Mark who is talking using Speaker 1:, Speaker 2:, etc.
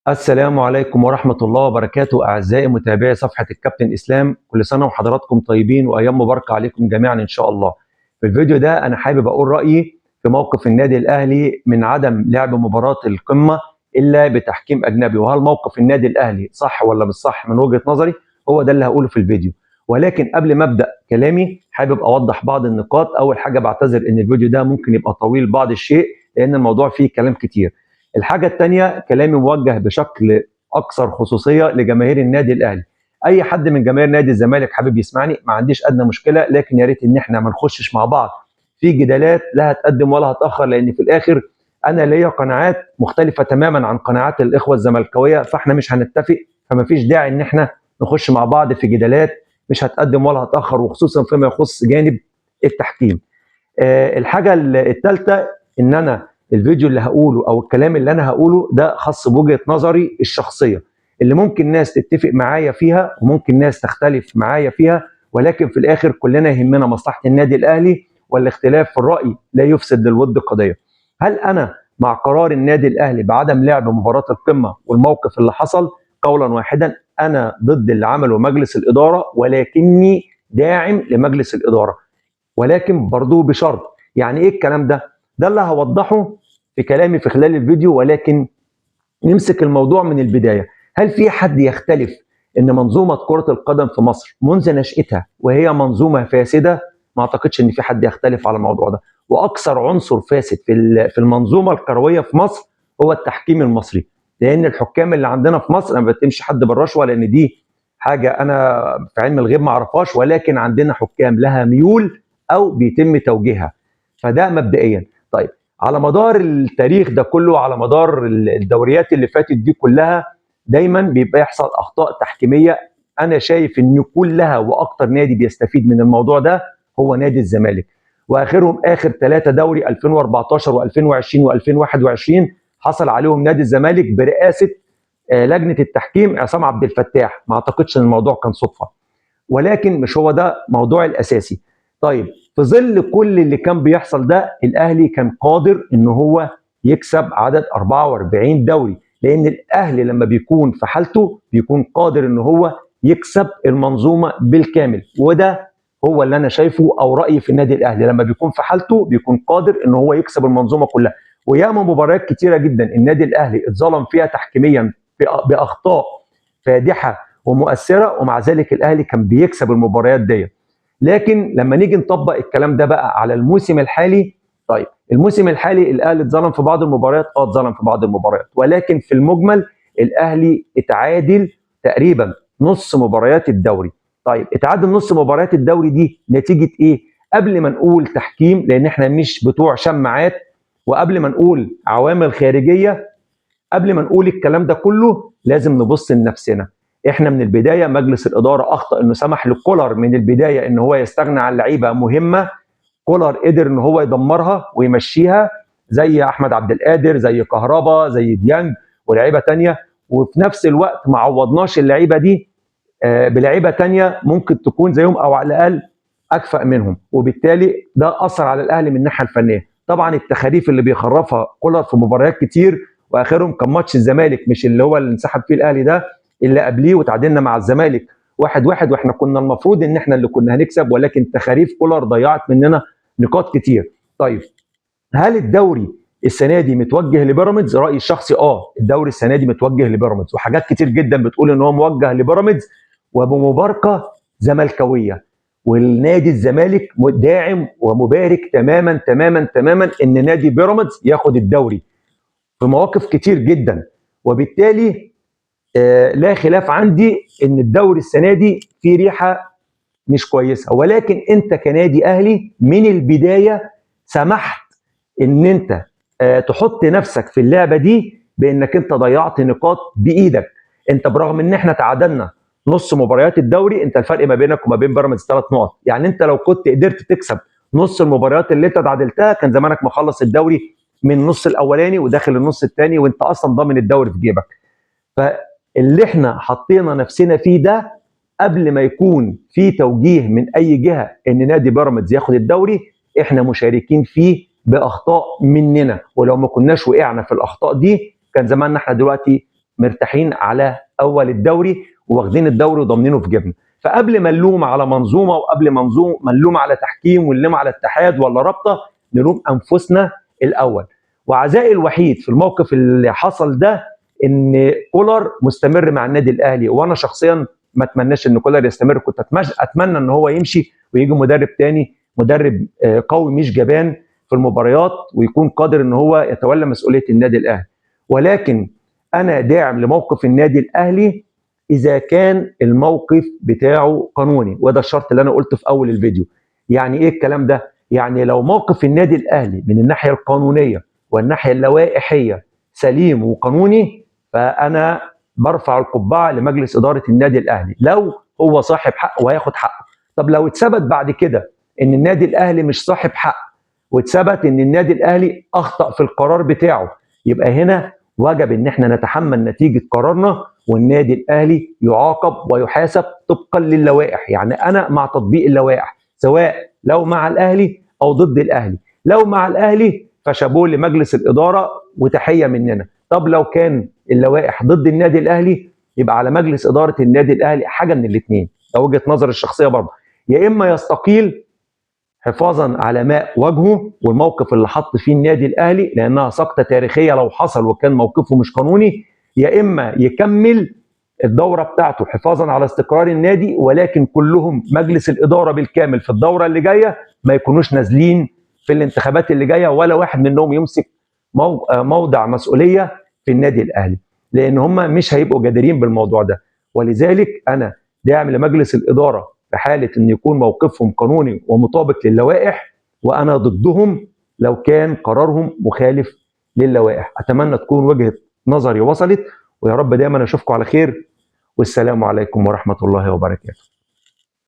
Speaker 1: السلام عليكم ورحمة الله وبركاته. أعزائي متابعي صفحة الكابتن إسلام، كل سنة وحضراتكم طيبين وأيام مباركة عليكم جميعا إن شاء الله. في الفيديو ده أنا حابب أقول رأيي في موقف النادي الأهلي من عدم لعب مباراة القمة إلا بتحكيم أجنبي، وهل موقف النادي الأهلي صح ولا مش صح من وجهة نظري. هو ده اللي هقوله في الفيديو، ولكن قبل ما أبدأ كلامي حابب أوضح بعض النقاط. أول حاجة بعتذر إن الفيديو ده ممكن يبقى طويل بعض الشيء لأن الموضوع فيه كلام كتير. الحاجة الثانية، كلامي موجه بشكل أكثر خصوصية لجماهير النادي الأهلي. أي حد من جماهير نادي الزمالك حابب يسمعني ما عنديش أدنى مشكلة، لكن يا ريت إن إحنا ما نخشش مع بعض في جدالات لا هتقدم ولا هتأخر، لأن في الآخر أنا ليا قناعات مختلفة تماما عن قناعات الإخوة الزملكاوية، فإحنا مش هنتفق، فما فيش داعي إن إحنا نخش مع بعض في جدالات مش هتقدم ولا هتأخر، وخصوصا فيما يخص جانب التحكيم. الحاجة الثالثة، إن أنا الفيديو اللي هقوله او الكلام اللي انا هقوله ده خاص بوجهة نظري الشخصية، اللي ممكن ناس تتفق معايا فيها وممكن ناس تختلف معايا فيها، ولكن في الاخر كلنا يهمنا مصلحة النادي الاهلي، والاختلاف في الرأي لا يفسد للود قضية. هل انا مع قرار النادي الاهلي بعدم لعب مباراة القمة والموقف اللي حصل؟ قولا واحدا، انا ضد اللي عمله مجلس الإدارة، ولكني داعم لمجلس الإدارة، ولكن برضو بشرط. يعني ايه الكلام ده؟ ده اللي هوضحه في كلامي في خلال الفيديو، ولكن نمسك الموضوع من البداية. هل في حد يختلف ان منظومة كرة القدم في مصر منذ نشأتها وهي منظومة فاسدة؟ ما اعتقدش ان في حد يختلف على الموضوع ده. واكثر عنصر فاسد في المنظومة الكروية في مصر هو التحكيم المصري، لان الحكام اللي عندنا في مصر ما بتمشي حد بالرشوة، لان دي حاجة انا في علم الغيب ما اعرفهاش، ولكن عندنا حكام لها ميول او بيتم توجيهها. فده مبدئيا. طيب، على مدار التاريخ ده كله، على مدار الدوريات اللي فاتت دي كلها، دايما بيبقى يحصل اخطاء تحكيميه. انا شايف ان كلها واكتر نادي بيستفيد من الموضوع ده هو نادي الزمالك، واخرهم اخر 3 دوري 2014 و2020 و2021 حصل عليهم نادي الزمالك برئاسه لجنه التحكيم عصام عبد الفتاح. ما اعتقدش ان الموضوع كان صدفه، ولكن مش هو ده موضوع الاساسي. طيب، في ظل كل اللي كان بيحصل ده، الاهلي كان قادر ان هو يكسب عدد 44 دوري، لان الاهلي لما بيكون في حالته بيكون قادر ان هو يكسب المنظومه بالكامل، وده هو اللي انا شايفه او رايي في النادي الاهلي. لما بيكون في حالته بيكون قادر ان هو يكسب المنظومه كلها. وياما مباريات كتيره جدا النادي الاهلي اتظلم فيها تحكيميا باخطاء فادحه ومؤثره، ومع ذلك الاهلي كان بيكسب المباريات دي. لكن لما نيجي نطبق الكلام ده بقى على الموسم الحالي، طيب الموسم الحالي الاهلي اتظلم في بعض المباريات، اتظلم في بعض المباريات، ولكن في المجمل الاهلي اتعادل تقريبا نص مباريات الدوري. طيب، اتعادل نص مباريات الدوري دي نتيجه ايه؟ قبل ما نقول تحكيم، لان احنا مش بتوع شماعات، وقبل ما نقول عوامل خارجيه، قبل ما نقول الكلام ده كله لازم نبص لنفسنا. احنا من البدايه مجلس الاداره اخطا انه سمح لكولر من البدايه ان هو يستغنى عن لعيبه مهمه. كولر قدر ان هو يدمرها ويمشيها، زي احمد عبد القادر، زي كهربا، زي ديانج ولاعيبه تانية، وفي نفس الوقت ما عوضناش اللعيبه دي بلعيبه تانية ممكن تكون زيهم او على الاقل اكفأ منهم، وبالتالي ده اثر على الاهلي من الناحيه الفنيه. طبعا التخاريف اللي بيخرفها كولر في مباريات كتير، واخرهم كان ماتش الزمالك، مش اللي هو اللي انسحب فيه الاهلي ده، اللي قبليه وتعادلنا مع الزمالك 1-1، واحنا كنا المفروض ان احنا اللي كنا هنكسب، ولكن تخاريف كولر ضيعت مننا نقاط كتير. طيب، هل الدوري السنه دي متوجه لبيراميدز؟ رايي الشخصي الدوري السنه دي متوجه لبيراميدز، وحاجات كتير جدا بتقول ان هو موجه لبيراميدز، وبمباركه زملكاويه. والنادي الزمالك داعم ومبارك تماما تماما تماما ان نادي بيراميدز ياخد الدوري في مواقف كتير جدا. وبالتالي لا خلاف عندي ان الدوري السنه دي فيه ريحه مش كويسه، ولكن انت كنادي اهلي من البدايه سمحت ان انت تحط نفسك في اللعبه دي بانك انت ضيعت نقاط بايدك. انت برغم ان احنا تعادلنا نص مباريات الدوري، انت الفرق ما بينك وما بين بيراميدز 3 نقط، يعني انت لو كنت قدرت تكسب نص المباريات اللي انت تعادلتها كان زمانك مخلص الدوري من النص الاولاني وداخل النص الثاني، وانت اصلا ضامن الدوري في جيبك. فاللي احنا حطينا نفسنا فيه ده قبل ما يكون في توجيه من اي جهه ان نادي بيراميدز ياخد الدوري، احنا مشاركين فيه باخطاء مننا، ولو ما كناش وقعنا في الاخطاء دي كان زماننا احنا دلوقتي مرتاحين على اول الدوري واخدين الدوري وضامنينه في جيبنا. فقبل ما نلوم على منظومه وقبل ما نلوم على تحكيم ونلوم على اتحاد ولا رابطه، نلوم انفسنا الاول. وعزائي الوحيد في الموقف اللي حصل ده ان كولر مستمر مع النادي الاهلي، وانا شخصيا ما اتمناش ان كولر يستمر، كنت اتمنى ان هو يمشي ويجي مدرب تاني، مدرب قوي مش جبان في المباريات، ويكون قادر ان هو يتولى مسؤوليه النادي الاهلي. ولكن انا داعم لموقف النادي الاهلي اذا كان الموقف بتاعه قانوني، وده الشرط اللي انا قلته في اول الفيديو. يعني ايه الكلام ده؟ يعني لو موقف النادي الاهلي من الناحيه القانونيه والناحيه اللوائحيه سليم وقانوني، فانا برفع القبعه لمجلس اداره النادي الاهلي لو هو صاحب حق وهياخد حقه. طب لو اتثبت بعد كده ان النادي الاهلي مش صاحب حق، واتثبت ان النادي الاهلي اخطا في القرار بتاعه، يبقى هنا وجب ان احنا نتحمل نتيجه قرارنا، والنادي الاهلي يعاقب ويحاسب طبقا للوائح. يعني انا مع تطبيق اللوائح، سواء لو مع الاهلي او ضد الاهلي. لو مع الاهلي فشابوه لمجلس الاداره وتحيه مننا. طب لو كان اللوائح ضد النادي الاهلي، يبقى على مجلس اداره النادي الاهلي حاجه من الاثنين، ده وجهه نظري الشخصيه برضه، يا اما يستقيل حفاظا على ماء وجهه والموقف اللي حط فيه النادي الاهلي، لانها سقطه تاريخيه لو حصل وكان موقفه مش قانوني، يا اما يكمل الدوره بتاعته حفاظا على استقرار النادي، ولكن كلهم مجلس الاداره بالكامل في الدوره اللي جايه ما يكونوش نازلين في الانتخابات اللي جايه، ولا واحد منهم يمسك موضع مسؤوليه في النادي الاهلي، لان هم مش هيبقوا جادرين بالموضوع ده. ولذلك انا داعم لمجلس الاداره في حاله ان يكون موقفهم قانوني ومطابق للوائح، وانا ضدهم لو كان قرارهم مخالف للوائح. اتمنى تكون وجهه نظري وصلت، ويا رب دايما اشوفكم على خير، والسلام عليكم ورحمه الله وبركاته.